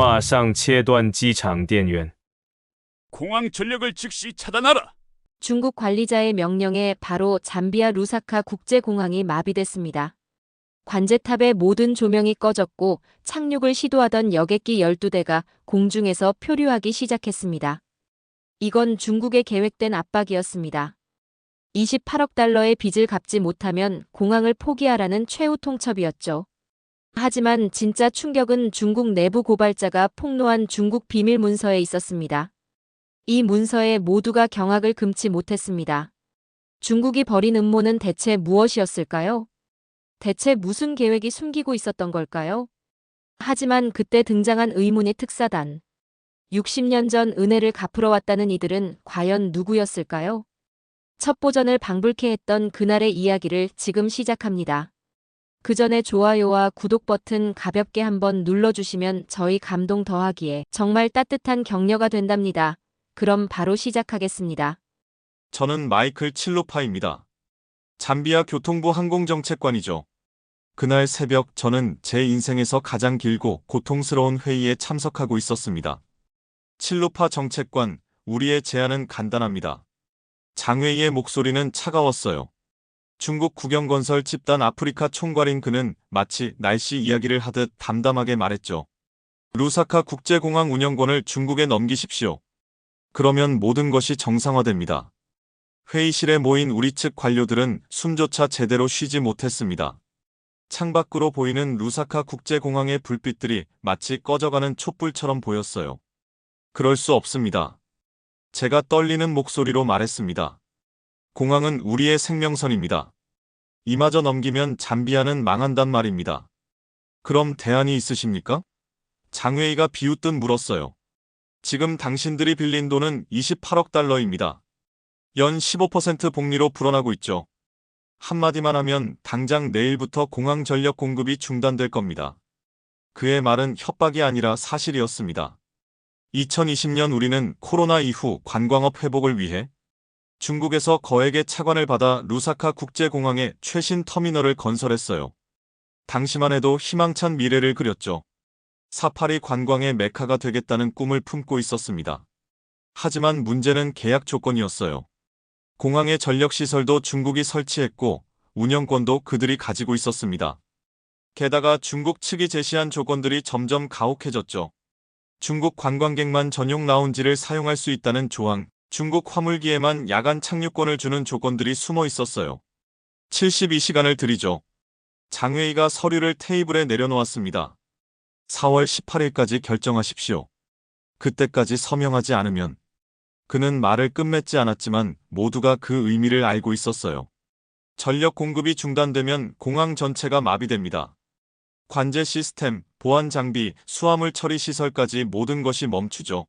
马上切断机场电源。 공항 전력을 즉시 차단하라. 중국 관리자의 명령에 바로 잠비아 루사카 국제공항이 마비됐습니다. 관제탑의 모든 조명이 꺼졌고 착륙을 시도하던 여객기 12대가 공중에서 표류하기 시작했습니다. 이건 중국의 계획된 압박이었습니다. 28억 달러의 빚을 갚지 못하면 공항을 포기하라는 최후 통첩이었죠. 하지만 진짜 충격은 중국 내부 고발자가 폭로한 중국 비밀 문서에 있었습니다. 이 문서에 모두가 경악을 금치 못했습니다. 중국이 벌인 음모는 대체 무엇이었을까요? 대체 무슨 계획이 숨기고 있었던 걸까요? 하지만 그때 등장한 의문의 특사단. 60년 전 은혜를 갚으러 왔다는 이들은 과연 누구였을까요? 첩보전을 방불케 했던 그날의 이야기를 지금 시작합니다. 그 전에 좋아요와 구독 버튼 가볍게 한번 눌러주시면 저희 감동 더하기에 정말 따뜻한 격려가 된답니다. 그럼 바로 시작하겠습니다. 저는 마이클 칠로파입니다. 잠비아 교통부 항공정책관이죠. 그날 새벽 저는 제 인생에서 가장 길고 고통스러운 회의에 참석하고 있었습니다. 칠로파 정책관, 우리의 제안은 간단합니다. 장웨이의 목소리는 차가웠어요. 중국 국영건설 집단 아프리카 총괄인 그는 마치 날씨 이야기를 하듯 담담하게 말했죠. 루사카 국제공항 운영권을 중국에 넘기십시오. 그러면 모든 것이 정상화됩니다. 회의실에 모인 우리 측 관료들은 숨조차 제대로 쉬지 못했습니다. 창밖으로 보이는 루사카 국제공항의 불빛들이 마치 꺼져가는 촛불처럼 보였어요. 그럴 수 없습니다. 제가 떨리는 목소리로 말했습니다. 공항은 우리의 생명선입니다. 이마저 넘기면 잠비아는 망한단 말입니다. 그럼 대안이 있으십니까? 장웨이가 비웃듯 물었어요. 지금 당신들이 빌린 돈은 28억 달러입니다. 연 15% 복리로 불어나고 있죠. 한마디만 하면 당장 내일부터 공항 전력 공급이 중단될 겁니다. 그의 말은 협박이 아니라 사실이었습니다. 2020년 우리는 코로나 이후 관광업 회복을 위해 중국에서 거액의 차관을 받아 루사카 국제공항에 최신 터미널을 건설했어요. 당시만 해도 희망찬 미래를 그렸죠. 사파리 관광의 메카가 되겠다는 꿈을 품고 있었습니다. 하지만 문제는 계약 조건이었어요. 공항의 전력시설도 중국이 설치했고 운영권도 그들이 가지고 있었습니다. 게다가 중국 측이 제시한 조건들이 점점 가혹해졌죠. 중국 관광객만 전용 라운지를 사용할 수 있다는 조항, 중국 화물기에만 야간 착륙권을 주는 조건들이 숨어 있었어요. 72시간을 들이죠. 장웨이가 서류를 테이블에 내려놓았습니다. 4월 18일까지 결정하십시오. 그때까지 서명하지 않으면. 그는 말을 끝맺지 않았지만 모두가 그 의미를 알고 있었어요. 전력 공급이 중단되면 공항 전체가 마비됩니다. 관제 시스템, 보안 장비, 수화물 처리 시설까지 모든 것이 멈추죠.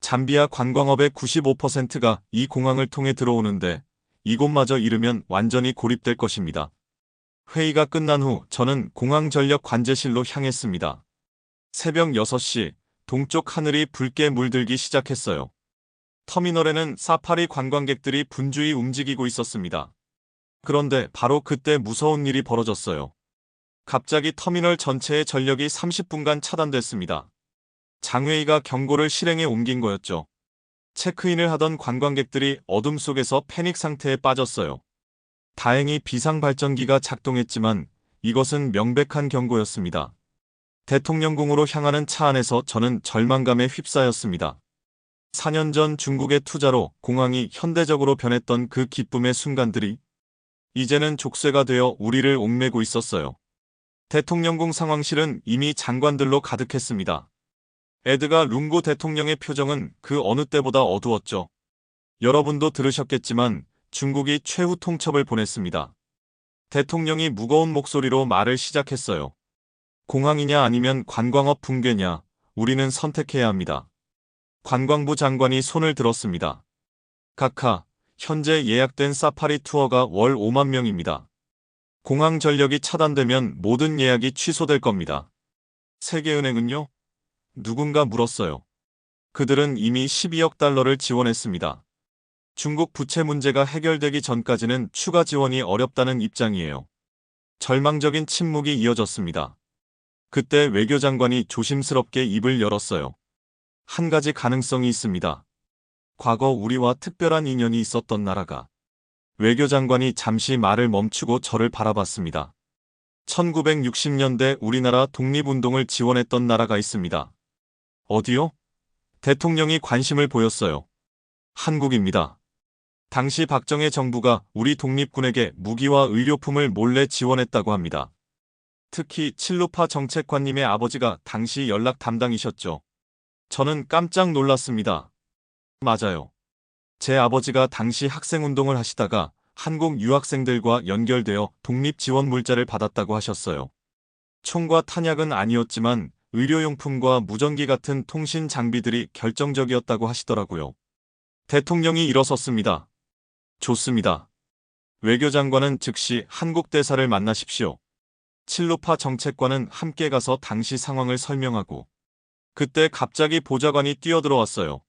잠비아 관광업의 95%가 이 공항을 통해 들어오는데 이곳마저 잃으면 완전히 고립될 것입니다. 회의가 끝난 후 저는 공항 전력 관제실로 향했습니다. 새벽 6시, 동쪽 하늘이 붉게 물들기 시작했어요. 터미널에는 사파리 관광객들이 분주히 움직이고 있었습니다. 그런데 바로 그때 무서운 일이 벌어졌어요. 갑자기 터미널 전체의 전력이 30분간 차단됐습니다. 장웨이가 경고를 실행에 옮긴 거였죠. 체크인을 하던 관광객들이 어둠 속에서 패닉 상태에 빠졌어요. 다행히 비상발전기가 작동했지만 이것은 명백한 경고였습니다. 대통령궁으로 향하는 차 안에서 저는 절망감에 휩싸였습니다. 4년 전 중국의 투자로 공항이 현대적으로 변했던 그 기쁨의 순간들이 이제는 족쇄가 되어 우리를 옥매고 있었어요. 대통령궁 상황실은 이미 장관들로 가득했습니다. 에드가 룽고 대통령의 표정은 그 어느 때보다 어두웠죠. 여러분도 들으셨겠지만 중국이 최후 통첩을 보냈습니다. 대통령이 무거운 목소리로 말을 시작했어요. 공항이냐 아니면 관광업 붕괴냐, 우리는 선택해야 합니다. 관광부 장관이 손을 들었습니다. 카카, 현재 예약된 사파리 투어가 월 5만 명입니다. 공항 전력이 차단되면 모든 예약이 취소될 겁니다. 세계은행은요? 누군가 물었어요. 그들은 이미 12억 달러를 지원했습니다. 중국 부채 문제가 해결되기 전까지는 추가 지원이 어렵다는 입장이에요. 절망적인 침묵이 이어졌습니다. 그때 외교장관이 조심스럽게 입을 열었어요. 한 가지 가능성이 있습니다. 과거 우리와 특별한 인연이 있었던 나라가. 외교장관이 잠시 말을 멈추고 저를 바라봤습니다. 1960년대 우리나라 독립운동을 지원했던 나라가 있습니다. 어디요? 대통령이 관심을 보였어요. 한국입니다. 당시 박정희 정부가 우리 독립군에게 무기와 의료품을 몰래 지원했다고 합니다. 특히 칠루파 정책관님의 아버지가 당시 연락 담당이셨죠. 저는 깜짝 놀랐습니다. 맞아요. 제 아버지가 당시 학생운동을 하시다가 한국 유학생들과 연결되어 독립지원 물자를 받았다고 하셨어요. 총과 탄약은 아니었지만 의료용품과 무전기 같은 통신 장비들이 결정적이었다고 하시더라고요. 대통령이 일어섰습니다. 좋습니다. 외교장관은 즉시 한국 대사를 만나십시오. 칠루파 정책관은 함께 가서 당시 상황을 설명하고 그때 갑자기 보좌관이 뛰어들어왔어요.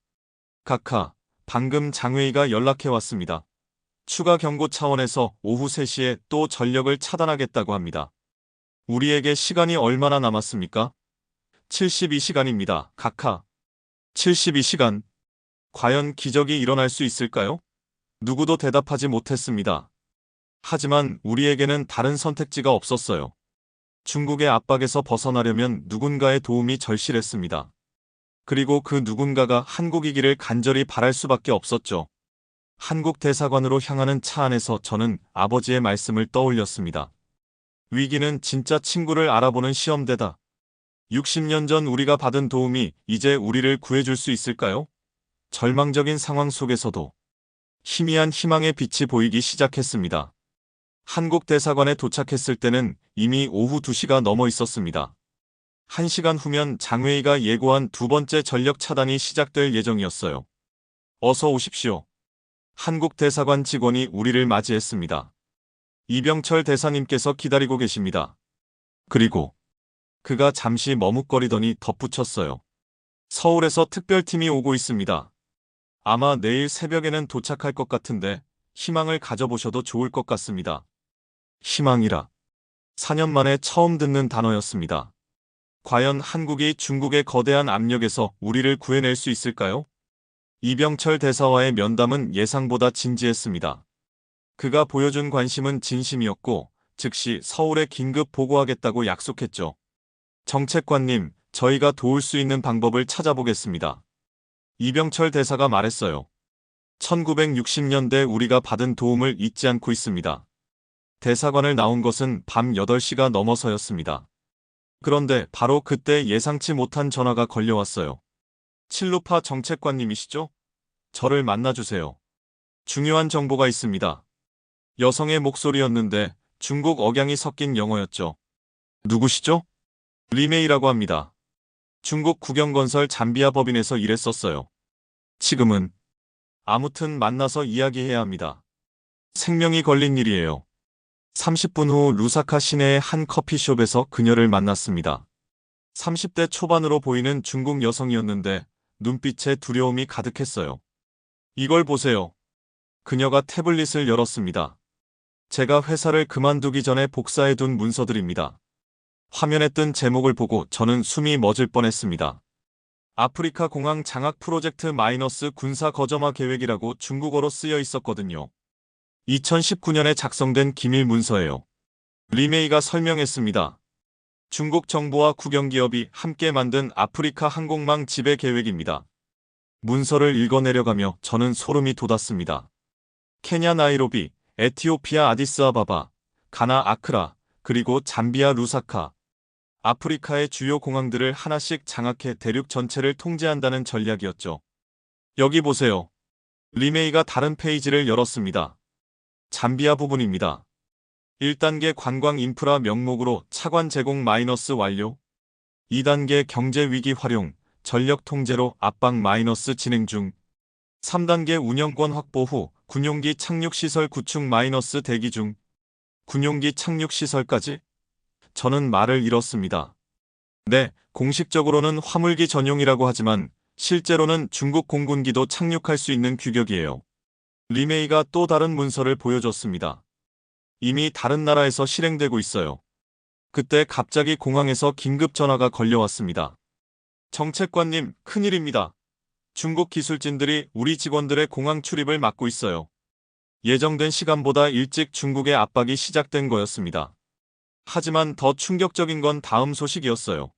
각하, 방금 장회의가 연락해왔습니다. 추가 경고 차원에서 오후 3시에 또 전력을 차단하겠다고 합니다. 우리에게 시간이 얼마나 남았습니까? 72시간입니다. 각하. 72시간. 과연 기적이 일어날 수 있을까요? 누구도 대답하지 못했습니다. 하지만 우리에게는 다른 선택지가 없었어요. 중국의 압박에서 벗어나려면 누군가의 도움이 절실했습니다. 그리고 그 누군가가 한국이기를 간절히 바랄 수밖에 없었죠. 한국 대사관으로 향하는 차 안에서 저는 아버지의 말씀을 떠올렸습니다. 위기는 진짜 친구를 알아보는 시험대다. 60년 전 우리가 받은 도움이 이제 우리를 구해줄 수 있을까요? 절망적인 상황 속에서도 희미한 희망의 빛이 보이기 시작했습니다. 한국 대사관에 도착했을 때는 이미 오후 2시가 넘어 있었습니다. 1시간 후면 장회의가 예고한 두 번째 전력 차단이 시작될 예정이었어요. 어서 오십시오. 한국 대사관 직원이 우리를 맞이했습니다. 이병철 대사님께서 기다리고 계십니다. 그리고 그가 잠시 머뭇거리더니 덧붙였어요. 서울에서 특별팀이 오고 있습니다. 아마 내일 새벽에는 도착할 것 같은데 희망을 가져보셔도 좋을 것 같습니다. 희망이라. 4년 만에 처음 듣는 단어였습니다. 과연 한국이 중국의 거대한 압력에서 우리를 구해낼 수 있을까요? 이병철 대사와의 면담은 예상보다 진지했습니다. 그가 보여준 관심은 진심이었고 즉시 서울에 긴급 보고하겠다고 약속했죠. 정책관님, 저희가 도울 수 있는 방법을 찾아보겠습니다. 이병철 대사가 말했어요. 1960년대 우리가 받은 도움을 잊지 않고 있습니다. 대사관을 나온 것은 밤 8시가 넘어서였습니다. 그런데 바로 그때 예상치 못한 전화가 걸려왔어요. 칠루파 정책관님이시죠? 저를 만나주세요. 중요한 정보가 있습니다. 여성의 목소리였는데 중국 억양이 섞인 영어였죠. 누구시죠? 리메이라고 합니다. 중국 국영건설 잠비아 법인에서 일했었어요. 지금은 아무튼 만나서 이야기해야 합니다. 생명이 걸린 일이에요. 30분 후 루사카 시내의 한 커피숍에서 그녀를 만났습니다. 30대 초반으로 보이는 중국 여성이었는데 눈빛에 두려움이 가득했어요. 이걸 보세요. 그녀가 태블릿을 열었습니다. 제가 회사를 그만두기 전에 복사해둔 문서들입니다. 화면에 뜬 제목을 보고 저는 숨이 멎을 뻔했습니다. 아프리카 공항 장악 프로젝트 마이너스 군사 거점화 계획이라고 중국어로 쓰여 있었거든요. 2019년에 작성된 기밀 문서예요. 리메이가 설명했습니다. 중국 정부와 국영기업이 함께 만든 아프리카 항공망 지배 계획입니다. 문서를 읽어내려가며 저는 소름이 돋았습니다. 케냐 나이로비, 에티오피아 아디스아바바, 가나 아크라, 그리고 잠비아 루사카. 아프리카의 주요 공항들을 하나씩 장악해 대륙 전체를 통제한다는 전략이었죠. 여기 보세요. 리메이가 다른 페이지를 열었습니다. 잠비아 부분입니다. 1단계 관광 인프라 명목으로 차관 제공 마이너스 완료. 2단계 경제 위기 활용, 전력 통제로 압박 마이너스 진행 중. 3단계 운영권 확보 후 군용기 착륙시설 구축 마이너스 대기 중. 군용기 착륙시설까지? 저는 말을 잃었습니다. 네, 공식적으로는 화물기 전용이라고 하지만 실제로는 중국 공군기도 착륙할 수 있는 규격이에요. 리메이가 또 다른 문서를 보여줬습니다. 이미 다른 나라에서 실행되고 있어요. 그때 갑자기 공항에서 긴급 전화가 걸려왔습니다. 정책관님, 큰일입니다. 중국 기술진들이 우리 직원들의 공항 출입을 막고 있어요. 예정된 시간보다 일찍 중국의 압박이 시작된 거였습니다. 하지만 더 충격적인 건 다음 소식이었어요.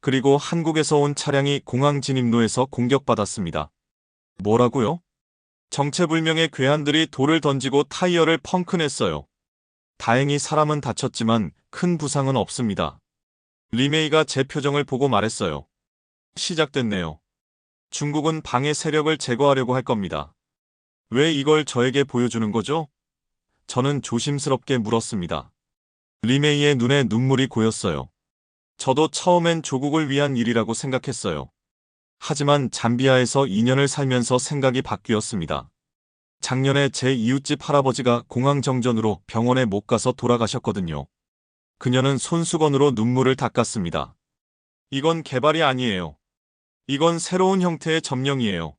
그리고 한국에서 온 차량이 공항 진입로에서 공격받았습니다. 뭐라고요? 정체불명의 괴한들이 돌을 던지고 타이어를 펑크냈어요. 다행히 사람은 다쳤지만 큰 부상은 없습니다. 리메이가 제 표정을 보고 말했어요. 시작됐네요. 중국은 방해 세력을 제거하려고 할 겁니다. 왜 이걸 저에게 보여주는 거죠? 저는 조심스럽게 물었습니다. 리메이의 눈에 눈물이 고였어요. 저도 처음엔 조국을 위한 일이라고 생각했어요. 하지만 잠비아에서 2년을 살면서 생각이 바뀌었습니다. 작년에 제 이웃집 할아버지가 공항 정전으로 병원에 못 가서 돌아가셨거든요. 그녀는 손수건으로 눈물을 닦았습니다. 이건 개발이 아니에요. 이건 새로운 형태의 점령이에요.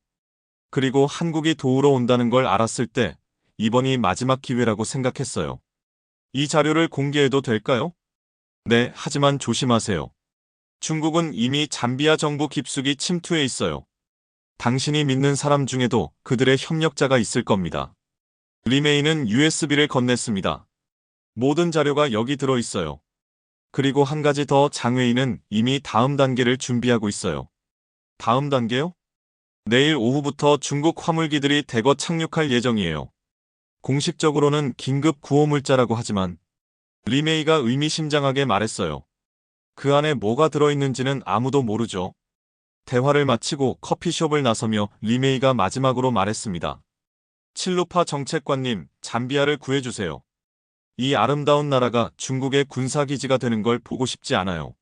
그리고 한국이 도우러 온다는 걸 알았을 때 이번이 마지막 기회라고 생각했어요. 이 자료를 공개해도 될까요? 네, 하지만 조심하세요. 중국은 이미 잠비아 정부 깊숙이 침투해 있어요. 당신이 믿는 사람 중에도 그들의 협력자가 있을 겁니다. 리메이는 USB를 건넸습니다. 모든 자료가 여기 들어 있어요. 그리고 한 가지 더, 장외인은 이미 다음 단계를 준비하고 있어요. 다음 단계요? 내일 오후부터 중국 화물기들이 대거 착륙할 예정이에요. 공식적으로는 긴급 구호물자라고 하지만 리메이가 의미심장하게 말했어요. 그 안에 뭐가 들어있는지는 아무도 모르죠. 대화를 마치고 커피숍을 나서며 리메이가 마지막으로 말했습니다. 칠루파 정책관님, 잠비아를 구해주세요. 이 아름다운 나라가 중국의 군사기지가 되는 걸 보고 싶지 않아요.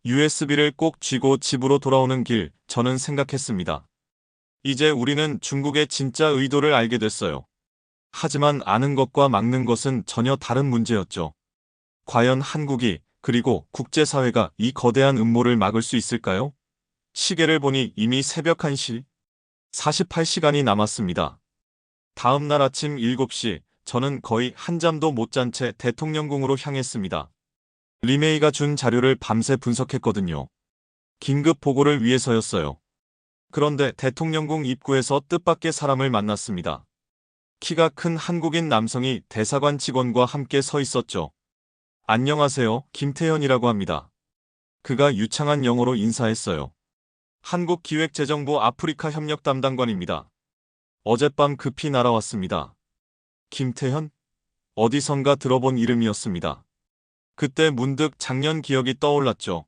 USB를 꼭 쥐고 집으로 돌아오는 길, 저는 생각했습니다. 이제 우리는 중국의 진짜 의도를 알게 됐어요. 하지만 아는 것과 막는 것은 전혀 다른 문제였죠. 과연 한국이, 그리고 국제사회가 이 거대한 음모를 막을 수 있을까요? 시계를 보니 이미 새벽 1시, 48시간이 남았습니다. 다음 날 아침 7시, 저는 거의 한잠도 못 잔 채 대통령궁으로 향했습니다. 리메이가 준 자료를 밤새 분석했거든요. 긴급 보고를 위해서였어요. 그런데 대통령궁 입구에서 뜻밖의 사람을 만났습니다. 키가 큰 한국인 남성이 대사관 직원과 함께 서 있었죠. 안녕하세요, 김태현이라고 합니다. 그가 유창한 영어로 인사했어요. 한국기획재정부 아프리카 협력 담당관입니다. 어젯밤 급히 날아왔습니다. 김태현? 어디선가 들어본 이름이었습니다. 그때 문득 작년 기억이 떠올랐죠.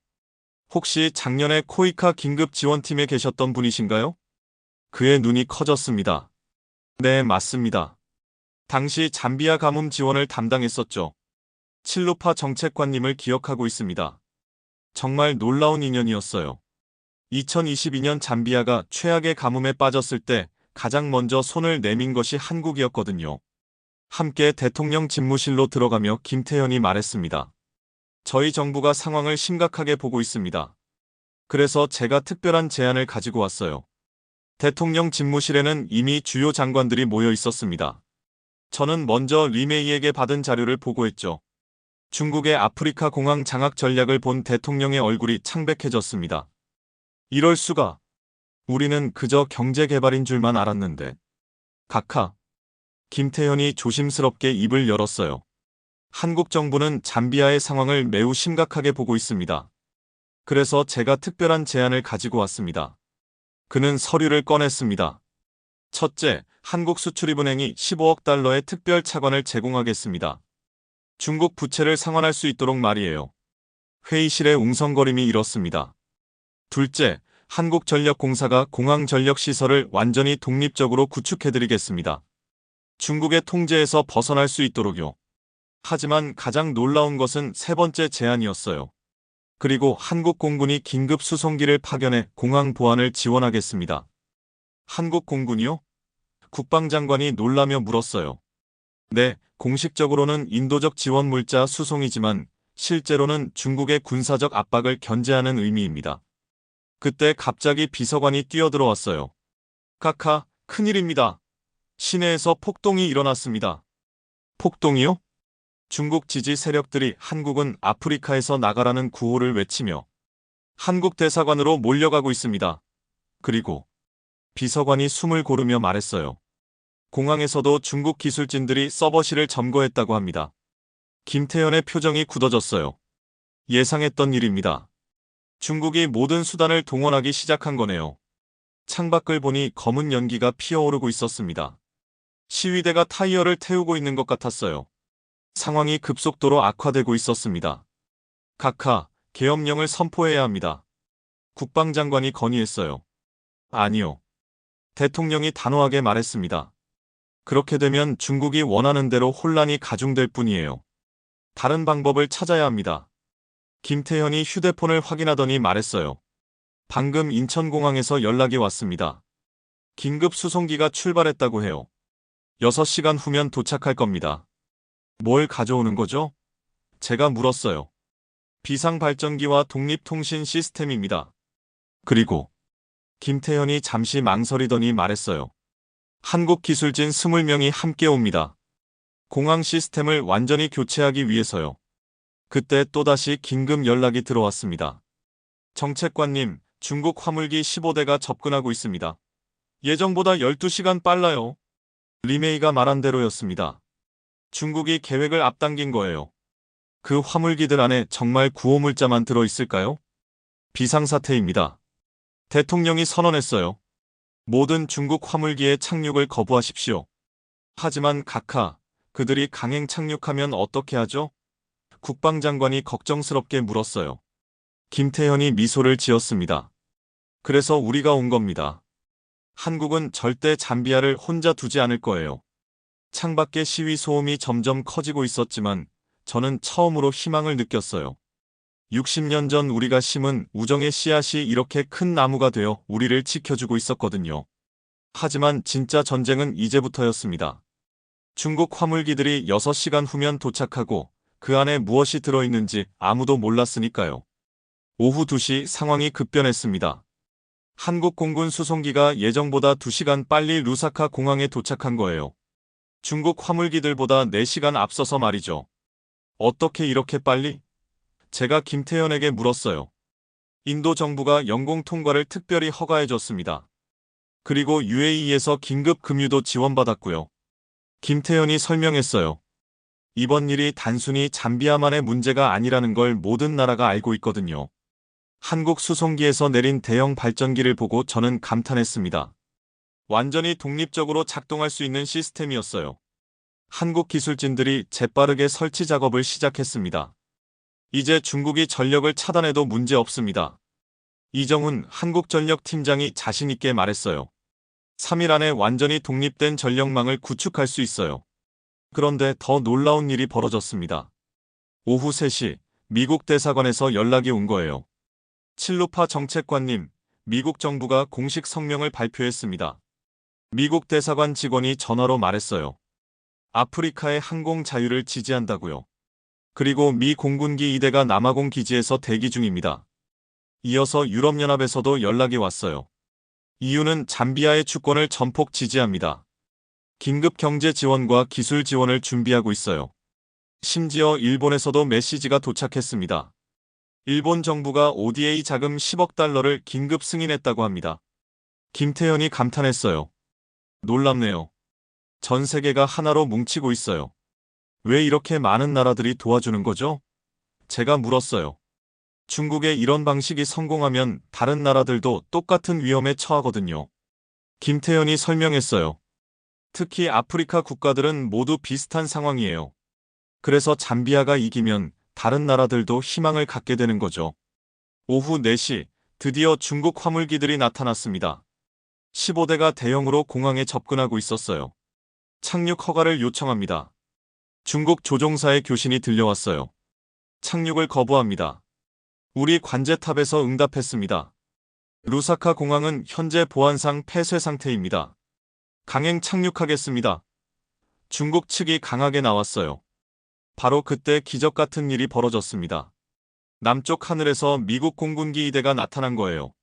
혹시 작년에 코이카 긴급지원팀에 계셨던 분이신가요? 그의 눈이 커졌습니다. 네, 맞습니다. 당시 잠비아 가뭄 지원을 담당했었죠. 칠루파 정책관님을 기억하고 있습니다. 정말 놀라운 인연이었어요. 2022년 잠비아가 최악의 가뭄에 빠졌을 때 가장 먼저 손을 내민 것이 한국이었거든요. 함께 대통령 집무실로 들어가며 김태현이 말했습니다. 저희 정부가 상황을 심각하게 보고 있습니다. 그래서 제가 특별한 제안을 가지고 왔어요. 대통령 집무실에는 이미 주요 장관들이 모여 있었습니다. 저는 먼저 리메이에게 받은 자료를 보고했죠. 중국의 아프리카 공항 장악 전략을 본 대통령의 얼굴이 창백해졌습니다. 이럴 수가. 우리는 그저 경제개발인 줄만 알았는데. 각하. 김태현이 조심스럽게 입을 열었어요. 한국 정부는 잠비아의 상황을 매우 심각하게 보고 있습니다. 그래서 제가 특별한 제안을 가지고 왔습니다. 그는 서류를 꺼냈습니다. 첫째, 한국수출입은행이 15억 달러의 특별 차관을 제공하겠습니다. 중국 부채를 상환할 수 있도록 말이에요. 회의실의 웅성거림이 일었습니다. 둘째, 한국전력공사가 공항전력시설을 완전히 독립적으로 구축해드리겠습니다. 중국의 통제에서 벗어날 수 있도록요. 하지만 가장 놀라운 것은 세 번째 제안이었어요. 그리고 한국 공군이 긴급 수송기를 파견해 공항 보안을 지원하겠습니다. 한국 공군이요? 국방장관이 놀라며 물었어요. 네, 공식적으로는 인도적 지원 물자 수송이지만 실제로는 중국의 군사적 압박을 견제하는 의미입니다. 그때 갑자기 비서관이 뛰어들어왔어요. 카카, 큰일입니다. 시내에서 폭동이 일어났습니다. 폭동이요? 중국 지지 세력들이 한국은 아프리카에서 나가라는 구호를 외치며 한국 대사관으로 몰려가고 있습니다. 그리고 비서관이 숨을 고르며 말했어요. 공항에서도 중국 기술진들이 서버실을 점거했다고 합니다. 김태현의 표정이 굳어졌어요. 예상했던 일입니다. 중국이 모든 수단을 동원하기 시작한 거네요. 창밖을 보니 검은 연기가 피어오르고 있었습니다. 시위대가 타이어를 태우고 있는 것 같았어요. 상황이 급속도로 악화되고 있었습니다. 각하, 계엄령을 선포해야 합니다. 국방장관이 건의했어요. 아니요. 대통령이 단호하게 말했습니다. 그렇게 되면 중국이 원하는 대로 혼란이 가중될 뿐이에요. 다른 방법을 찾아야 합니다. 김태현이 휴대폰을 확인하더니 말했어요. 방금 인천공항에서 연락이 왔습니다. 긴급 수송기가 출발했다고 해요. 6시간 후면 도착할 겁니다. 뭘 가져오는 거죠? 제가 물었어요. 비상발전기와 독립통신 시스템입니다. 그리고 김태현이 잠시 망설이더니 말했어요. 한국 기술진 20명이 함께 옵니다. 공항 시스템을 완전히 교체하기 위해서요. 그때 또다시 긴급 연락이 들어왔습니다. 정책관님, 중국 화물기 15대가 접근하고 있습니다. 예정보다 12시간 빨라요. 리메이가 말한 대로였습니다. 중국이 계획을 앞당긴 거예요. 그 화물기들 안에 정말 구호물자만 들어있을까요? 비상사태입니다. 대통령이 선언했어요. 모든 중국 화물기의 착륙을 거부하십시오. 하지만 각하, 그들이 강행 착륙하면 어떻게 하죠? 국방장관이 걱정스럽게 물었어요. 김태현이 미소를 지었습니다. 그래서 우리가 온 겁니다. 한국은 절대 잠비아를 혼자 두지 않을 거예요. 창밖의 시위 소음이 점점 커지고 있었지만 저는 처음으로 희망을 느꼈어요. 60년 전 우리가 심은 우정의 씨앗이 이렇게 큰 나무가 되어 우리를 지켜주고 있었거든요. 하지만 진짜 전쟁은 이제부터였습니다. 중국 화물기들이 6시간 후면 도착하고 그 안에 무엇이 들어있는지 아무도 몰랐으니까요. 오후 2시 상황이 급변했습니다. 한국 공군 수송기가 예정보다 2시간 빨리 루사카 공항에 도착한 거예요. 중국 화물기들보다 4시간 앞서서 말이죠. 어떻게 이렇게 빨리? 제가 김태현에게 물었어요. 인도 정부가 영공 통과를 특별히 허가해줬습니다. 그리고 UAE에서 긴급 금유도 지원받았고요. 김태현이 설명했어요. 이번 일이 단순히 잠비아만의 문제가 아니라는 걸 모든 나라가 알고 있거든요. 한국 수송기에서 내린 대형 발전기를 보고 저는 감탄했습니다. 완전히 독립적으로 작동할 수 있는 시스템이었어요. 한국 기술진들이 재빠르게 설치 작업을 시작했습니다. 이제 중국이 전력을 차단해도 문제 없습니다. 이정훈 한국전력 팀장이 자신있게 말했어요. 3일 안에 완전히 독립된 전력망을 구축할 수 있어요. 그런데 더 놀라운 일이 벌어졌습니다. 오후 3시 미국 대사관에서 연락이 온 거예요. 칠루파 정책관님, 미국 정부가 공식 성명을 발표했습니다. 미국 대사관 직원이 전화로 말했어요. 아프리카의 항공 자유를 지지한다고요. 그리고 미 공군기 2대가 남아공 기지에서 대기 중입니다. 이어서 유럽연합에서도 연락이 왔어요. EU는 잠비아의 주권을 전폭 지지합니다. 긴급 경제 지원과 기술 지원을 준비하고 있어요. 심지어 일본에서도 메시지가 도착했습니다. 일본 정부가 ODA 자금 10억 달러를 긴급 승인했다고 합니다. 김태현이 감탄했어요. 놀랍네요. 전 세계가 하나로 뭉치고 있어요. 왜 이렇게 많은 나라들이 도와주는 거죠? 제가 물었어요. 중국의 이런 방식이 성공하면 다른 나라들도 똑같은 위험에 처하거든요. 김태현이 설명했어요. 특히 아프리카 국가들은 모두 비슷한 상황이에요. 그래서 잠비아가 이기면 다른 나라들도 희망을 갖게 되는 거죠. 오후 4시 드디어 중국 화물기들이 나타났습니다. 15대가 대형으로 공항에 접근하고 있었어요. 착륙 허가를 요청합니다. 중국 조종사의 교신이 들려왔어요. 착륙을 거부합니다. 우리 관제탑에서 응답했습니다. 루사카 공항은 현재 보안상 폐쇄 상태입니다. 강행 착륙하겠습니다. 중국 측이 강하게 나왔어요. 바로 그때 기적 같은 일이 벌어졌습니다. 남쪽 하늘에서 미국 공군기 2대가 나타난 거예요.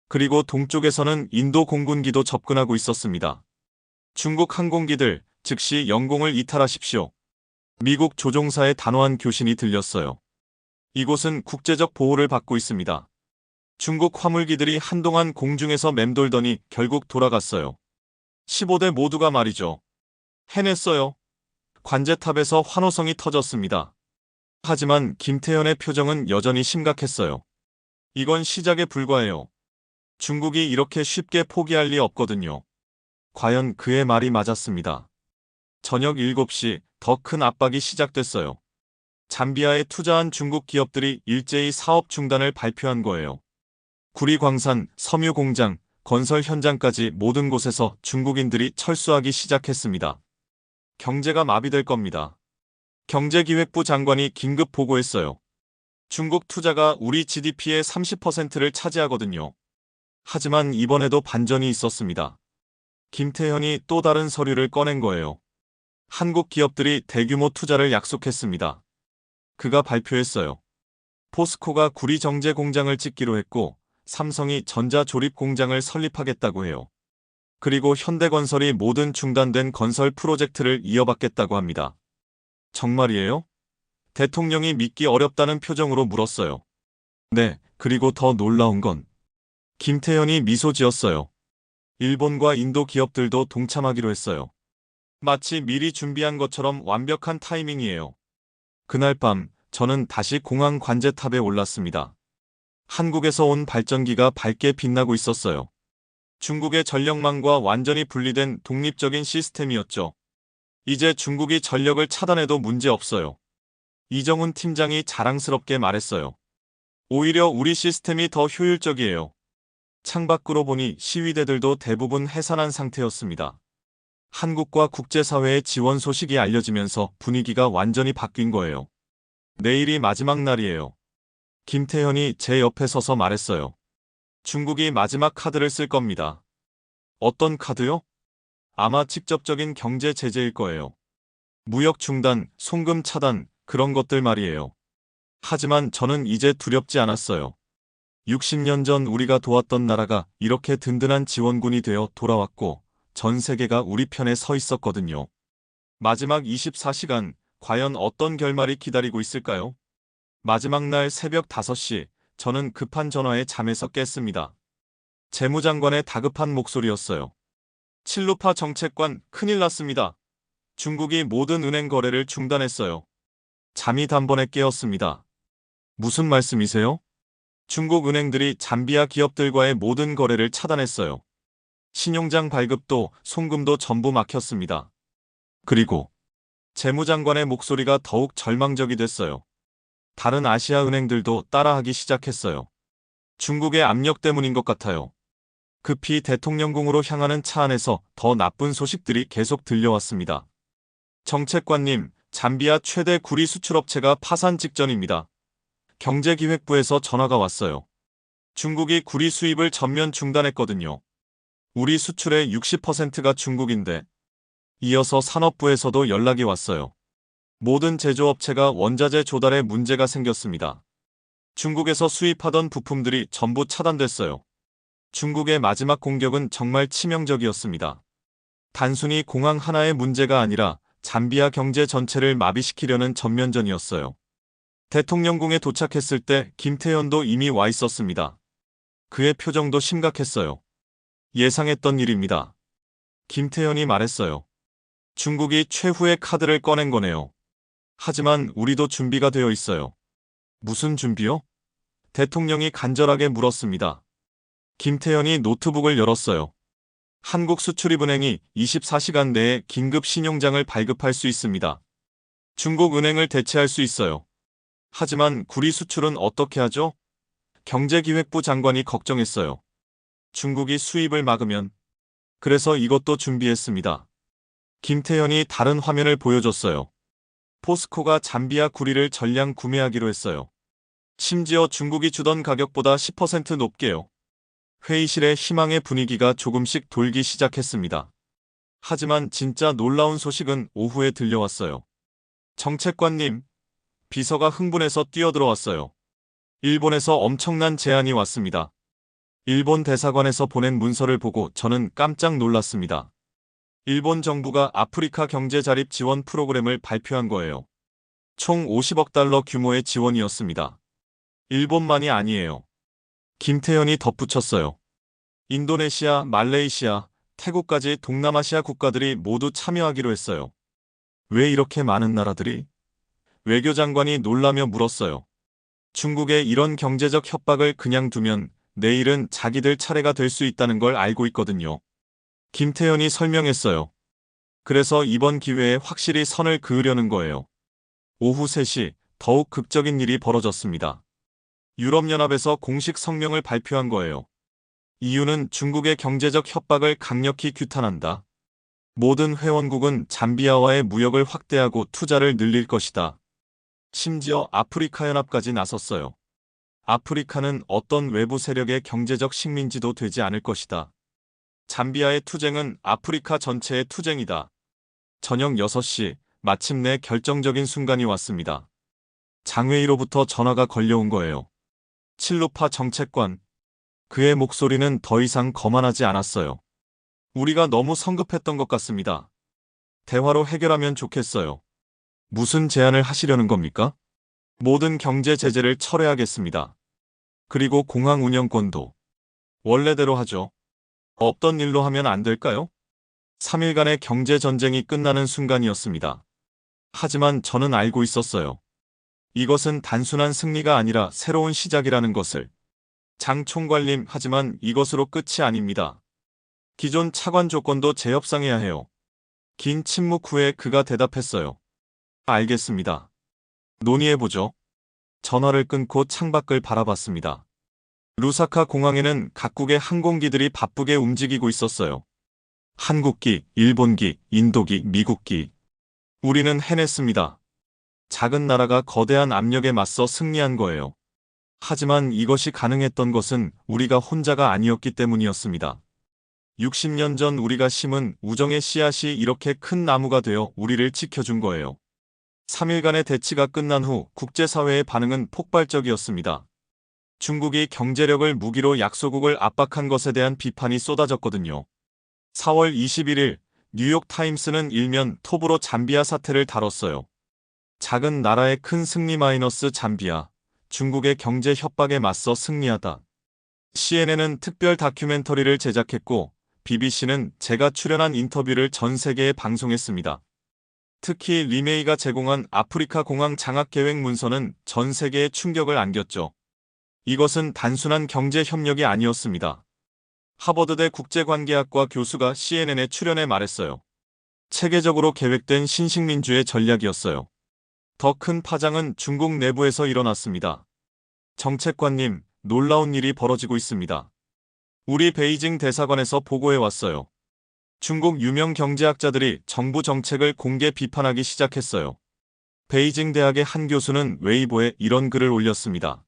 그리고 동쪽에서는 인도 공군기도 접근하고 있었습니다. 중국 항공기들 즉시 영공을 이탈하십시오. 미국 조종사의 단호한 교신이 들렸어요. 이곳은 국제적 보호를 받고 있습니다. 중국 화물기들이 한동안 공중에서 맴돌더니 결국 돌아갔어요. 15대 모두가 말이죠. 해냈어요. 관제탑에서 환호성이 터졌습니다. 하지만 김태현의 표정은 여전히 심각했어요. 이건 시작에 불과해요. 중국이 이렇게 쉽게 포기할 리 없거든요. 과연 그의 말이 맞았습니다. 저녁 7시 더 큰 압박이 시작됐어요. 잠비아에 투자한 중국 기업들이 일제히 사업 중단을 발표한 거예요. 구리광산, 섬유공장, 건설 현장까지 모든 곳에서 중국인들이 철수하기 시작했습니다. 경제가 마비될 겁니다. 경제기획부 장관이 긴급 보고했어요. 중국 투자가 우리 GDP의 30%를 차지하거든요. 하지만 이번에도 반전이 있었습니다. 김태현이 또 다른 서류를 꺼낸 거예요. 한국 기업들이 대규모 투자를 약속했습니다. 그가 발표했어요. 포스코가 구리 정제 공장을 짓기로 했고 삼성이 전자 조립 공장을 설립하겠다고 해요. 그리고 현대건설이 모든 중단된 건설 프로젝트를 이어받겠다고 합니다. 정말이에요? 대통령이 믿기 어렵다는 표정으로 물었어요. 네, 그리고 더 놀라운 건 김태현이 미소 지었어요. 일본과 인도 기업들도 동참하기로 했어요. 마치 미리 준비한 것처럼 완벽한 타이밍이에요. 그날 밤 저는 다시 공항 관제탑에 올랐습니다. 한국에서 온 발전기가 밝게 빛나고 있었어요. 중국의 전력망과 완전히 분리된 독립적인 시스템이었죠. 이제 중국이 전력을 차단해도 문제 없어요. 이정훈 팀장이 자랑스럽게 말했어요. 오히려 우리 시스템이 더 효율적이에요. 창밖으로 보니 시위대들도 대부분 해산한 상태였습니다. 한국과 국제사회의 지원 소식이 알려지면서 분위기가 완전히 바뀐 거예요. 내일이 마지막 날이에요. 김태현이 제 옆에 서서 말했어요. 중국이 마지막 카드를 쓸 겁니다. 어떤 카드요? 아마 직접적인 경제 제재일 거예요. 무역 중단, 송금 차단, 그런 것들 말이에요. 하지만 저는 이제 두렵지 않았어요. 60년 전 우리가 도왔던 나라가 이렇게 든든한 지원군이 되어 돌아왔고 전 세계가 우리 편에 서 있었거든요. 마지막 24시간, 과연 어떤 결말이 기다리고 있을까요? 마지막 날 새벽 5시, 저는 급한 전화에 잠에서 깼습니다. 재무장관의 다급한 목소리였어요. 칠루파 정책관, 큰일 났습니다. 중국이 모든 은행 거래를 중단했어요. 잠이 단번에 깨었습니다. 무슨 말씀이세요? 중국 은행들이 잠비아 기업들과의 모든 거래를 차단했어요. 신용장 발급도 송금도 전부 막혔습니다. 그리고 재무장관의 목소리가 더욱 절망적이 됐어요. 다른 아시아 은행들도 따라하기 시작했어요. 중국의 압력 때문인 것 같아요. 급히 대통령궁으로 향하는 차 안에서 더 나쁜 소식들이 계속 들려왔습니다. 정책관님, 잠비아 최대 구리 수출업체가 파산 직전입니다. 경제기획부에서 전화가 왔어요. 중국이 구리 수입을 전면 중단했거든요. 우리 수출의 60%가 중국인데. 이어서 산업부에서도 연락이 왔어요. 모든 제조업체가 원자재 조달에 문제가 생겼습니다. 중국에서 수입하던 부품들이 전부 차단됐어요. 중국의 마지막 공격은 정말 치명적이었습니다. 단순히 공항 하나의 문제가 아니라 잠비아 경제 전체를 마비시키려는 전면전이었어요. 대통령궁에 도착했을 때 김태현도 이미 와 있었습니다. 그의 표정도 심각했어요. 예상했던 일입니다. 김태현이 말했어요. 중국이 최후의 카드를 꺼낸 거네요. 하지만 우리도 준비가 되어 있어요. 무슨 준비요? 대통령이 간절하게 물었습니다. 김태현이 노트북을 열었어요. 한국수출입은행이 24시간 내에 긴급 신용장을 발급할 수 있습니다. 중국 은행을 대체할 수 있어요. 하지만 구리 수출은 어떻게 하죠? 경제기획부 장관이 걱정했어요. 중국이 수입을 막으면. 그래서 이것도 준비했습니다. 김태현이 다른 화면을 보여줬어요. 포스코가 잠비아 구리를 전량 구매하기로 했어요. 심지어 중국이 주던 가격보다 10% 높게요. 회의실의 희망의 분위기가 조금씩 돌기 시작했습니다. 하지만 진짜 놀라운 소식은 오후에 들려왔어요. 정책관님, 비서가 흥분해서 뛰어들어왔어요. 일본에서 엄청난 제안이 왔습니다. 일본 대사관에서 보낸 문서를 보고 저는 깜짝 놀랐습니다. 일본 정부가 아프리카 경제 자립 지원 프로그램을 발표한 거예요. 총 50억 달러 규모의 지원이었습니다. 일본만이 아니에요. 김태현이 덧붙였어요. 인도네시아, 말레이시아, 태국까지 동남아시아 국가들이 모두 참여하기로 했어요. 왜 이렇게 많은 나라들이? 외교장관이 놀라며 물었어요. 중국의 이런 경제적 협박을 그냥 두면 내일은 자기들 차례가 될 수 있다는 걸 알고 있거든요. 김태현이 설명했어요. 그래서 이번 기회에 확실히 선을 그으려는 거예요. 오후 3시 더욱 극적인 일이 벌어졌습니다. 유럽연합에서 공식 성명을 발표한 거예요. 이유는 중국의 경제적 협박을 강력히 규탄한다. 모든 회원국은 잠비아와의 무역을 확대하고 투자를 늘릴 것이다. 심지어 아프리카 연합까지 나섰어요. 아프리카는 어떤 외부 세력의 경제적 식민지도 되지 않을 것이다. 잠비아의 투쟁은 아프리카 전체의 투쟁이다. 저녁 6시 마침내 결정적인 순간이 왔습니다. 장웨이로부터 전화가 걸려온 거예요. 칠루파 정책관. 그의 목소리는 더 이상 거만하지 않았어요. 우리가 너무 성급했던 것 같습니다. 대화로 해결하면 좋겠어요. 무슨 제안을 하시려는 겁니까? 모든 경제 제재를 철회하겠습니다. 그리고 공항 운영권도. 원래대로 하죠. 없던 일로 하면 안 될까요? 3일간의 경제 전쟁이 끝나는 순간이었습니다. 하지만 저는 알고 있었어요. 이것은 단순한 승리가 아니라 새로운 시작이라는 것을. 장 총괄님, 하지만 이것으로 끝이 아닙니다. 기존 차관 조건도 재협상해야 해요. 긴 침묵 후에 그가 대답했어요. 알겠습니다. 논의해보죠. 전화를 끊고 창밖을 바라봤습니다. 루사카 공항에는 각국의 항공기들이 바쁘게 움직이고 있었어요. 한국기, 일본기, 인도기, 미국기. 우리는 해냈습니다. 작은 나라가 거대한 압력에 맞서 승리한 거예요. 하지만 이것이 가능했던 것은 우리가 혼자가 아니었기 때문이었습니다. 60년 전 우리가 심은 우정의 씨앗이 이렇게 큰 나무가 되어 우리를 지켜준 거예요. 3일간의 대치가 끝난 후 국제사회의 반응은 폭발적이었습니다. 중국이 경제력을 무기로 약소국을 압박한 것에 대한 비판이 쏟아졌거든요. 4월 21일 뉴욕타임스는 일면 톱으로 잠비아 사태를 다뤘어요. 작은 나라의 큰 승리 마이너스 잠비아. 중국의 경제 협박에 맞서 승리하다. CNN은 특별 다큐멘터리를 제작했고 BBC는 제가 출연한 인터뷰를 전 세계에 방송했습니다. 특히 리메이가 제공한 아프리카 공항 장악 계획 문서는 전 세계에 충격을 안겼죠. 이것은 단순한 경제 협력이 아니었습니다. 하버드대 국제관계학과 교수가 CNN에 출연해 말했어요. 체계적으로 계획된 신식민주의 전략이었어요. 더 큰 파장은 중국 내부에서 일어났습니다. 정책관님, 놀라운 일이 벌어지고 있습니다. 우리 베이징 대사관에서 보고해 왔어요. 중국 유명 경제학자들이 정부 정책을 공개 비판하기 시작했어요. 베이징 대학의 한 교수는 웨이보에 이런 글을 올렸습니다.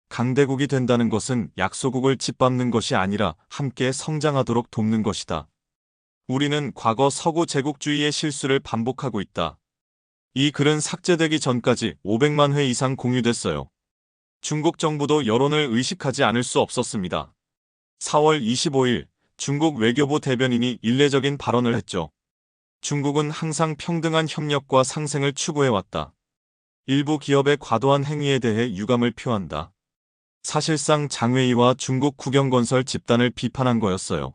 강대국이 된다는 것은 약소국을 짓밟는 것이 아니라 함께 성장하도록 돕는 것이다. 우리는 과거 서구 제국주의의 실수를 반복하고 있다. 이 글은 삭제되기 전까지 500만 회 이상 공유됐어요. 중국 정부도 여론을 의식하지 않을 수 없었습니다. 4월 25일 중국 외교부 대변인이 일례적인 발언을 했죠. 중국은 항상 평등한 협력과 상생을 추구해왔다. 일부 기업의 과도한 행위에 대해 유감을 표한다. 사실상 장웨이와 중국 국영건설 집단을 비판한 거였어요.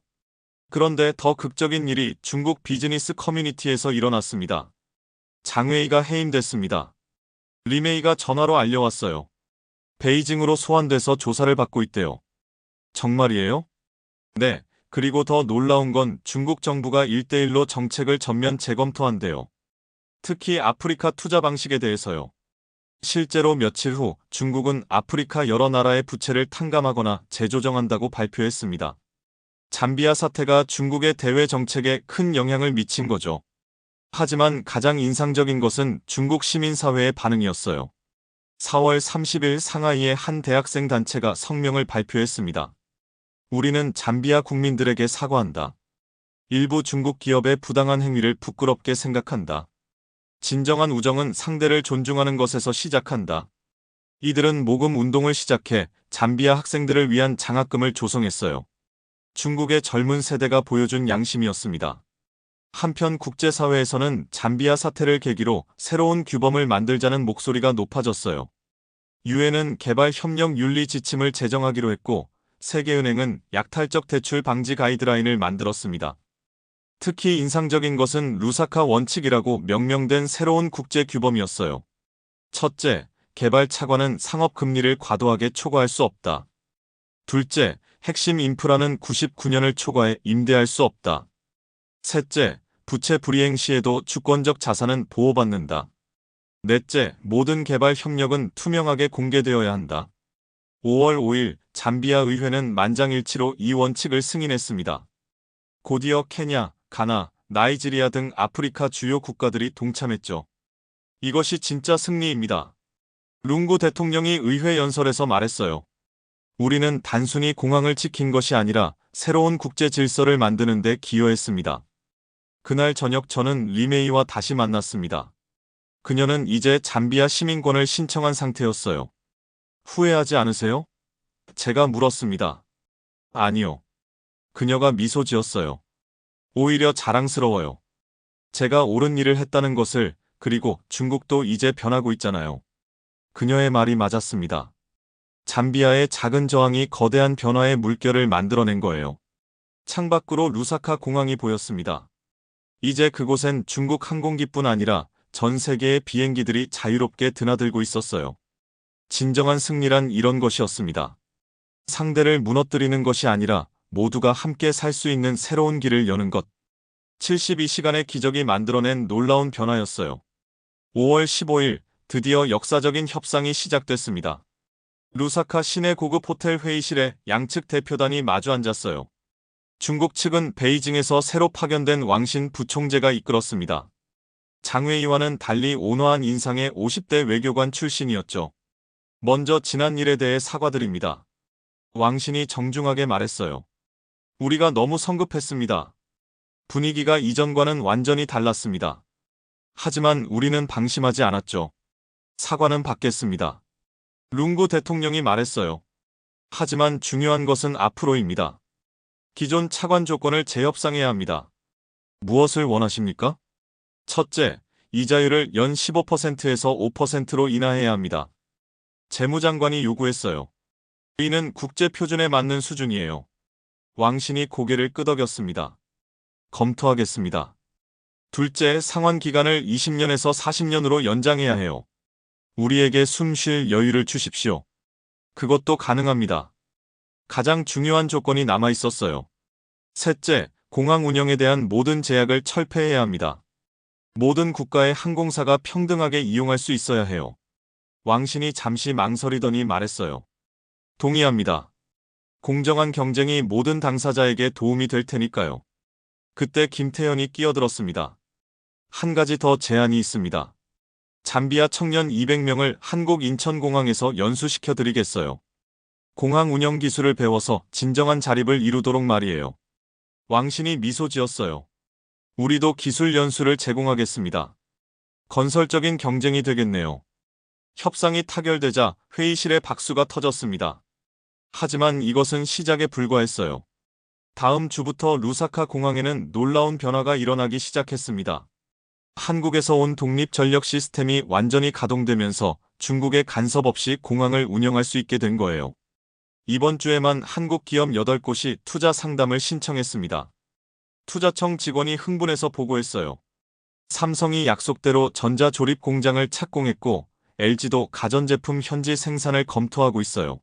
그런데 더 극적인 일이 중국 비즈니스 커뮤니티에서 일어났습니다. 장웨이가 해임됐습니다. 리메이가 전화로 알려왔어요. 베이징으로 소환돼서 조사를 받고 있대요. 정말이에요? 네, 그리고 더 놀라운 건 중국 정부가 1대1로 정책을 전면 재검토한대요. 특히 아프리카 투자 방식에 대해서요. 실제로 며칠 후 중국은 아프리카 여러 나라의 부채를 탕감하거나 재조정한다고 발표했습니다. 잠비아 사태가 중국의 대외 정책에 큰 영향을 미친 거죠. 하지만 가장 인상적인 것은 중국 시민사회의 반응이었어요. 4월 30일 상하이의 한 대학생 단체가 성명을 발표했습니다. 우리는 잠비아 국민들에게 사과한다. 일부 중국 기업의 부당한 행위를 부끄럽게 생각한다. 진정한 우정은 상대를 존중하는 것에서 시작한다. 이들은 모금 운동을 시작해 잠비아 학생들을 위한 장학금을 조성했어요. 중국의 젊은 세대가 보여준 양심이었습니다. 한편 국제사회에서는 잠비아 사태를 계기로 새로운 규범을 만들자는 목소리가 높아졌어요. 유엔은 개발 협력 윤리 지침을 제정하기로 했고, 세계은행은 약탈적 대출 방지 가이드라인을 만들었습니다. 특히 인상적인 것은 루사카 원칙이라고 명명된 새로운 국제 규범이었어요. 첫째, 개발 차관은 상업 금리를 과도하게 초과할 수 없다. 둘째, 핵심 인프라는 99년을 초과해 임대할 수 없다. 셋째, 부채 불이행 시에도 주권적 자산은 보호받는다. 넷째, 모든 개발 협력은 투명하게 공개되어야 한다. 5월 5일 잠비아 의회는 만장일치로 이 원칙을 승인했습니다. 곧이어 케냐, 가나, 나이지리아 등 아프리카 주요 국가들이 동참했죠. 이것이 진짜 승리입니다. 룽구 대통령이 의회 연설에서 말했어요. 우리는 단순히 공항을 지킨 것이 아니라 새로운 국제 질서를 만드는 데 기여했습니다. 그날 저녁 저는 리메이와 다시 만났습니다. 그녀는 이제 잠비아 시민권을 신청한 상태였어요. 후회하지 않으세요? 제가 물었습니다. 아니요. 그녀가 미소 지었어요. 오히려 자랑스러워요. 제가 옳은 일을 했다는 것을, 그리고 중국도 이제 변하고 있잖아요. 그녀의 말이 맞았습니다. 잠비아의 작은 저항이 거대한 변화의 물결을 만들어낸 거예요. 창밖으로 루사카 공항이 보였습니다. 이제 그곳엔 중국 항공기뿐 아니라 전 세계의 비행기들이 자유롭게 드나들고 있었어요. 진정한 승리란 이런 것이었습니다. 상대를 무너뜨리는 것이 아니라 모두가 함께 살 수 있는 새로운 길을 여는 것. 72시간의 기적이 만들어낸 놀라운 변화였어요. 5월 15일 드디어 역사적인 협상이 시작됐습니다. 루사카 시내 고급 호텔 회의실에 양측 대표단이 마주 앉았어요. 중국 측은 베이징에서 새로 파견된 왕신 부총재가 이끌었습니다. 장외이와는 달리 온화한 인상의 50대 외교관 출신이었죠. 먼저 지난 일에 대해 사과드립니다. 왕신이 정중하게 말했어요. 우리가 너무 성급했습니다. 분위기가 이전과는 완전히 달랐습니다. 하지만 우리는 방심하지 않았죠. 사과는 받겠습니다. 룽구 대통령이 말했어요. 하지만 중요한 것은 앞으로입니다. 기존 차관 조건을 재협상해야 합니다. 무엇을 원하십니까? 첫째, 이자율을 연 15%에서 5%로 인하해야 합니다. 재무장관이 요구했어요. 이는 국제 표준에 맞는 수준이에요. 왕신이 고개를 끄덕였습니다. 검토하겠습니다. 둘째, 상환 기간을 20년에서 40년으로 연장해야 해요. 우리에게 숨 쉴 여유를 주십시오. 그것도 가능합니다. 가장 중요한 조건이 남아 있었어요. 셋째, 공항 운영에 대한 모든 제약을 철폐해야 합니다. 모든 국가의 항공사가 평등하게 이용할 수 있어야 해요. 왕신이 잠시 망설이더니 말했어요. 동의합니다. 공정한 경쟁이 모든 당사자에게 도움이 될 테니까요. 그때 김태현이 끼어들었습니다. 한 가지 더 제안이 있습니다. 잠비아 청년 200명을 한국 인천공항에서 연수시켜드리겠어요. 공항 운영 기술을 배워서 진정한 자립을 이루도록 말이에요. 왕신이 미소 지었어요. 우리도 기술 연수를 제공하겠습니다. 건설적인 경쟁이 되겠네요. 협상이 타결되자 회의실에 박수가 터졌습니다. 하지만 이것은 시작에 불과했어요. 다음 주부터 루사카 공항에는 놀라운 변화가 일어나기 시작했습니다. 한국에서 온 독립전력 시스템이 완전히 가동되면서 중국의 간섭 없이 공항을 운영할 수 있게 된 거예요. 이번 주에만 한국 기업 8곳이 투자 상담을 신청했습니다. 투자청 직원이 흥분해서 보고했어요. 삼성이 약속대로 전자조립 공장을 착공했고 LG도 가전제품 현지 생산을 검토하고 있어요.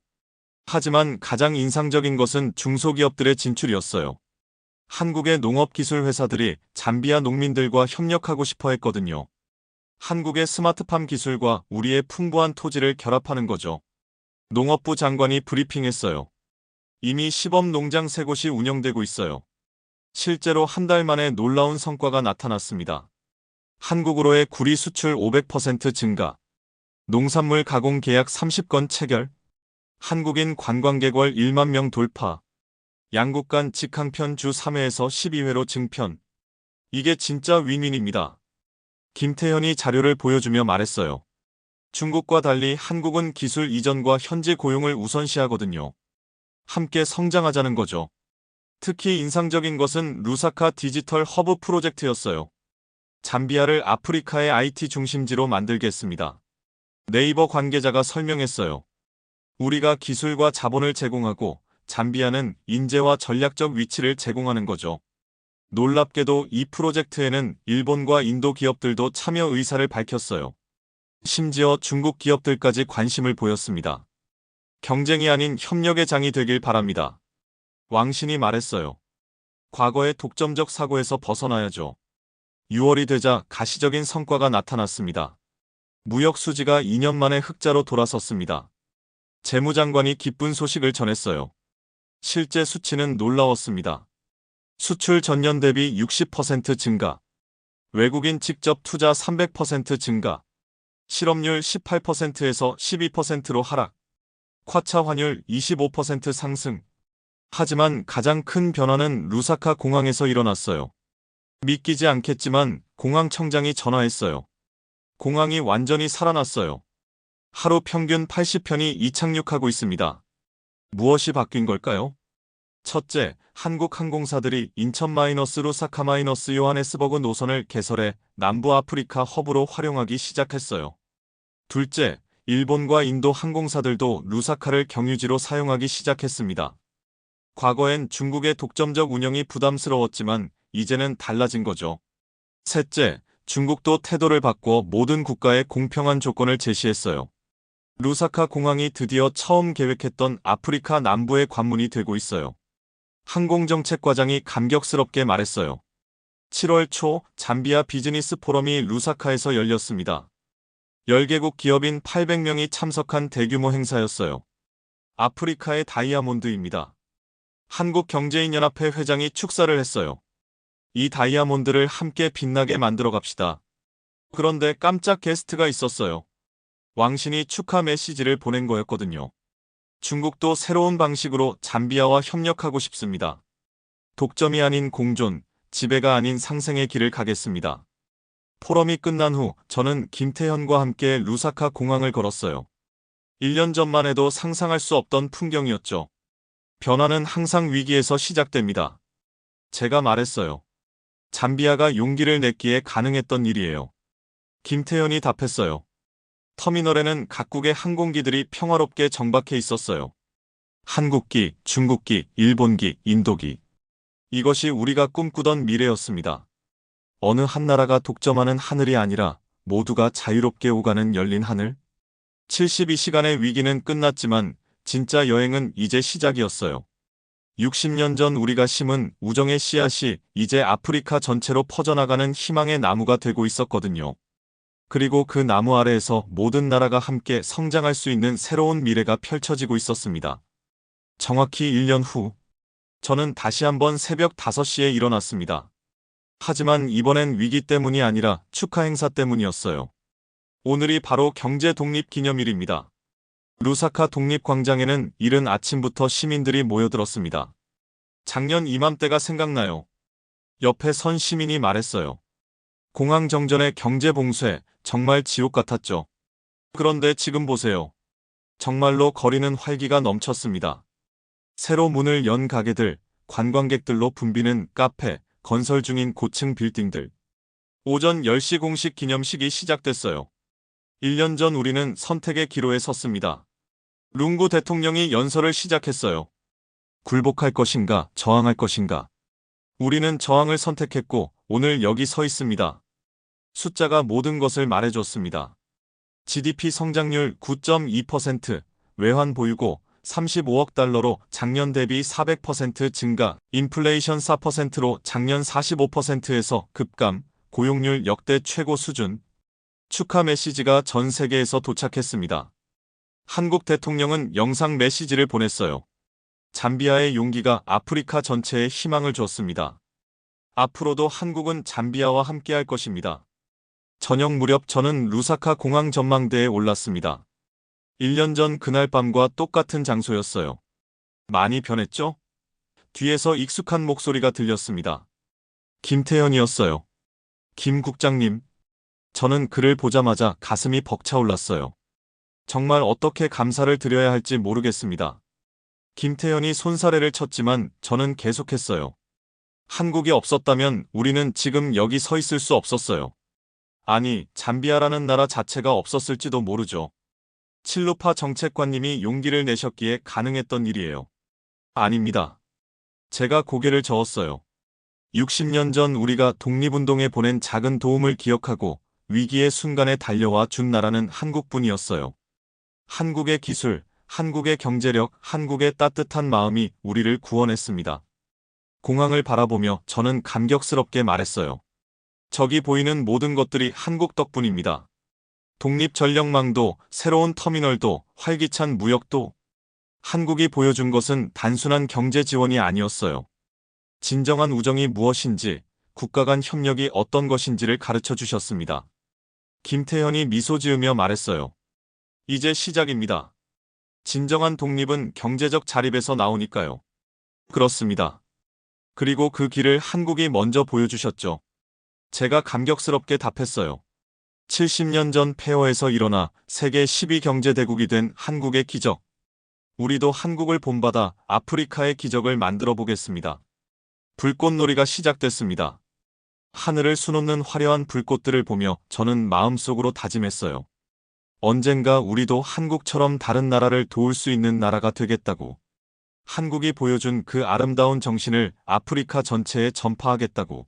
하지만 가장 인상적인 것은 중소기업들의 진출이었어요. 한국의 농업기술 회사들이 잠비아 농민들과 협력하고 싶어 했거든요. 한국의 스마트팜 기술과 우리의 풍부한 토지를 결합하는 거죠. 농업부 장관이 브리핑했어요. 이미 시범 농장 3곳이 운영되고 있어요. 실제로 한 달 만에 놀라운 성과가 나타났습니다. 한국으로의 구리 수출 500% 증가, 농산물 가공 계약 30건 체결, 한국인 관광객 월 1만 명 돌파, 양국 간 직항편 주 3회에서 12회로 증편. 이게 진짜 윈윈입니다. 김태현이 자료를 보여주며 말했어요. 중국과 달리 한국은 기술 이전과 현지 고용을 우선시하거든요. 함께 성장하자는 거죠. 특히 인상적인 것은 루사카 디지털 허브 프로젝트였어요. 잠비아를 아프리카의 IT 중심지로 만들겠습니다. 네이버 관계자가 설명했어요. 우리가 기술과 자본을 제공하고 잠비아는 인재와 전략적 위치를 제공하는 거죠. 놀랍게도 이 프로젝트에는 일본과 인도 기업들도 참여 의사를 밝혔어요. 심지어 중국 기업들까지 관심을 보였습니다. 경쟁이 아닌 협력의 장이 되길 바랍니다. 왕신이 말했어요. 과거의 독점적 사고에서 벗어나야죠. 6월이 되자 가시적인 성과가 나타났습니다. 무역 수지가 2년 만에 흑자로 돌아섰습니다. 재무장관이 기쁜 소식을 전했어요. 실제 수치는 놀라웠습니다. 수출 전년 대비 60% 증가, 외국인 직접 투자 300% 증가, 실업률 18%에서 12%로 하락, 쿼차 환율 25% 상승. 하지만 가장 큰 변화는 루사카 공항에서 일어났어요. 믿기지 않겠지만 공항청장이 전화했어요. 공항이 완전히 살아났어요. 하루 평균 80편이 이착륙하고 있습니다. 무엇이 바뀐 걸까요? 첫째, 한국 항공사들이 인천-루사카-요하네스버그 노선을 개설해 남부 아프리카 허브로 활용하기 시작했어요. 둘째, 일본과 인도 항공사들도 루사카를 경유지로 사용하기 시작했습니다. 과거엔 중국의 독점적 운영이 부담스러웠지만 이제는 달라진 거죠. 셋째, 중국도 태도를 바꿔 모든 국가에 공평한 조건을 제시했어요. 루사카 공항이 드디어 처음 계획했던 아프리카 남부의 관문이 되고 있어요. 항공정책과장이 감격스럽게 말했어요. 7월 초 잠비아 비즈니스 포럼이 루사카에서 열렸습니다. 10개국 기업인 800명이 참석한 대규모 행사였어요. 아프리카의 다이아몬드입니다. 한국경제인연합회 회장이 축사를 했어요. 이 다이아몬드를 함께 빛나게 만들어 갑시다. 그런데 깜짝 게스트가 있었어요. 왕신이 축하 메시지를 보낸 거였거든요. 중국도 새로운 방식으로 잠비아와 협력하고 싶습니다. 독점이 아닌 공존, 지배가 아닌 상생의 길을 가겠습니다. 포럼이 끝난 후 저는 김태현과 함께 루사카 공항을 걸었어요. 1년 전만 해도 상상할 수 없던 풍경이었죠. 변화는 항상 위기에서 시작됩니다. 제가 말했어요. 잠비아가 용기를 냈기에 가능했던 일이에요. 김태현이 답했어요. 터미널에는 각국의 항공기들이 평화롭게 정박해 있었어요. 한국기, 중국기, 일본기, 인도기. 이것이 우리가 꿈꾸던 미래였습니다. 어느 한 나라가 독점하는 하늘이 아니라 모두가 자유롭게 오가는 열린 하늘? 72시간의 위기는 끝났지만 진짜 여행은 이제 시작이었어요. 60년 전 우리가 심은 우정의 씨앗이 이제 아프리카 전체로 퍼져나가는 희망의 나무가 되고 있었거든요. 그리고 그 나무 아래에서 모든 나라가 함께 성장할 수 있는 새로운 미래가 펼쳐지고 있었습니다. 정확히 1년 후, 저는 다시 한번 새벽 5시에 일어났습니다. 하지만 이번엔 위기 때문이 아니라 축하 행사 때문이었어요. 오늘이 바로 경제 독립 기념일입니다. 루사카 독립광장에는 이른 아침부터 시민들이 모여들었습니다. 작년 이맘때가 생각나요. 옆에 선 시민이 말했어요. 공항 정전의 경제 봉쇄, 정말 지옥 같았죠. 그런데 지금 보세요. 정말로 거리는 활기가 넘쳤습니다. 새로 문을 연 가게들, 관광객들로 붐비는 카페, 건설 중인 고층 빌딩들. 오전 10시 공식 기념식이 시작됐어요. 1년 전 우리는 선택의 기로에 섰습니다. 룽구 대통령이 연설을 시작했어요. 굴복할 것인가, 저항할 것인가. 우리는 저항을 선택했고 오늘 여기 서 있습니다. 숫자가 모든 것을 말해줬습니다. GDP 성장률 9.2%, 외환 보유고 35억 달러로 작년 대비 400% 증가, 인플레이션 4%로 작년 45%에서 급감, 고용률 역대 최고 수준. 축하 메시지가 전 세계에서 도착했습니다. 한국 대통령은 영상 메시지를 보냈어요. 잠비아의 용기가 아프리카 전체에 희망을 줬습니다. 앞으로도 한국은 잠비아와 함께할 것입니다. 저녁 무렵 저는 루사카 공항 전망대에 올랐습니다. 1년 전 그날 밤과 똑같은 장소였어요. 많이 변했죠? 뒤에서 익숙한 목소리가 들렸습니다. 김태현이었어요. 김 국장님. 저는 그를 보자마자 가슴이 벅차올랐어요. 정말 어떻게 감사를 드려야 할지 모르겠습니다. 김태현이 손사래를 쳤지만 저는 계속했어요. 한국이 없었다면 우리는 지금 여기 서 있을 수 없었어요. 아니, 잠비아라는 나라 자체가 없었을지도 모르죠. 칠루파 정책관님이 용기를 내셨기에 가능했던 일이에요. 아닙니다. 제가 고개를 저었어요. 60년 전 우리가 독립운동에 보낸 작은 도움을 기억하고 위기의 순간에 달려와 준 나라는 한국뿐이었어요. 한국의 기술, 한국의 경제력, 한국의 따뜻한 마음이 우리를 구원했습니다. 공항을 바라보며 저는 감격스럽게 말했어요. 저기 보이는 모든 것들이 한국 덕분입니다. 독립전력망도, 새로운 터미널도, 활기찬 무역도. 한국이 보여준 것은 단순한 경제 지원이 아니었어요. 진정한 우정이 무엇인지, 국가 간 협력이 어떤 것인지를 가르쳐 주셨습니다. 김태현이 미소 지으며 말했어요. 이제 시작입니다. 진정한 독립은 경제적 자립에서 나오니까요. 그렇습니다. 그리고 그 길을 한국이 먼저 보여주셨죠. 제가 감격스럽게 답했어요. 70년 전 폐허에서 일어나 세계 10위 경제대국이 된 한국의 기적. 우리도 한국을 본받아 아프리카의 기적을 만들어 보겠습니다. 불꽃놀이가 시작됐습니다. 하늘을 수놓는 화려한 불꽃들을 보며 저는 마음속으로 다짐했어요. 언젠가 우리도 한국처럼 다른 나라를 도울 수 있는 나라가 되겠다고. 한국이 보여준 그 아름다운 정신을 아프리카 전체에 전파하겠다고.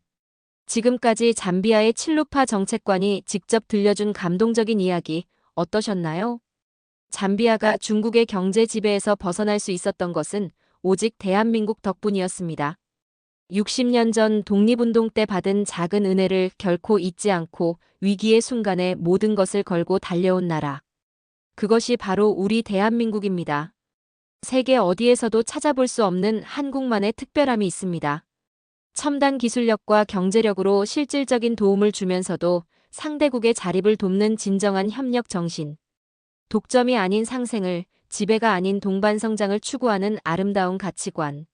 지금까지 잠비아의 칠루파 정책관이 직접 들려준 감동적인 이야기 어떠셨나요? 잠비아가 중국의 경제 지배에서 벗어날 수 있었던 것은 오직 대한민국 덕분이었습니다. 60년 전 독립운동 때 받은 작은 은혜를 결코 잊지 않고 위기의 순간에 모든 것을 걸고 달려온 나라. 그것이 바로 우리 대한민국입니다. 세계 어디에서도 찾아볼 수 없는 한국만의 특별함이 있습니다. 첨단 기술력과 경제력으로 실질적인 도움을 주면서도 상대국의 자립을 돕는 진정한 협력 정신. 독점이 아닌 상생을, 지배가 아닌 동반 성장을 추구하는 아름다운 가치관.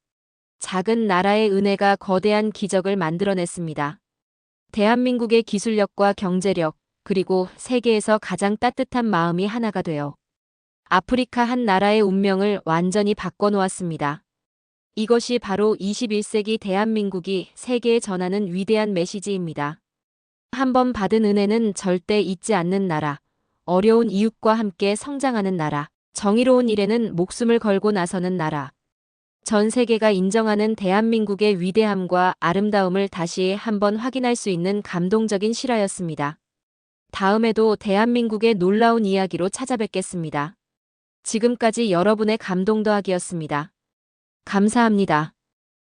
작은 나라의 은혜가 거대한 기적을 만들어냈습니다. 대한민국의 기술력과 경제력, 그리고 세계에서 가장 따뜻한 마음이 하나가 되어 아프리카 한 나라의 운명을 완전히 바꿔놓았습니다. 이것이 바로 21세기 대한민국이 세계에 전하는 위대한 메시지입니다. 한 번 받은 은혜는 절대 잊지 않는 나라, 어려운 이웃과 함께 성장하는 나라, 정의로운 일에는 목숨을 걸고 나서는 나라. 전 세계가 인정하는 대한민국의 위대함과 아름다움을 다시 한번 확인할 수 있는 감동적인 실화였습니다. 다음에도 대한민국의 놀라운 이야기로 찾아뵙겠습니다. 지금까지 여러분의 감동 더하기였습니다. 감사합니다.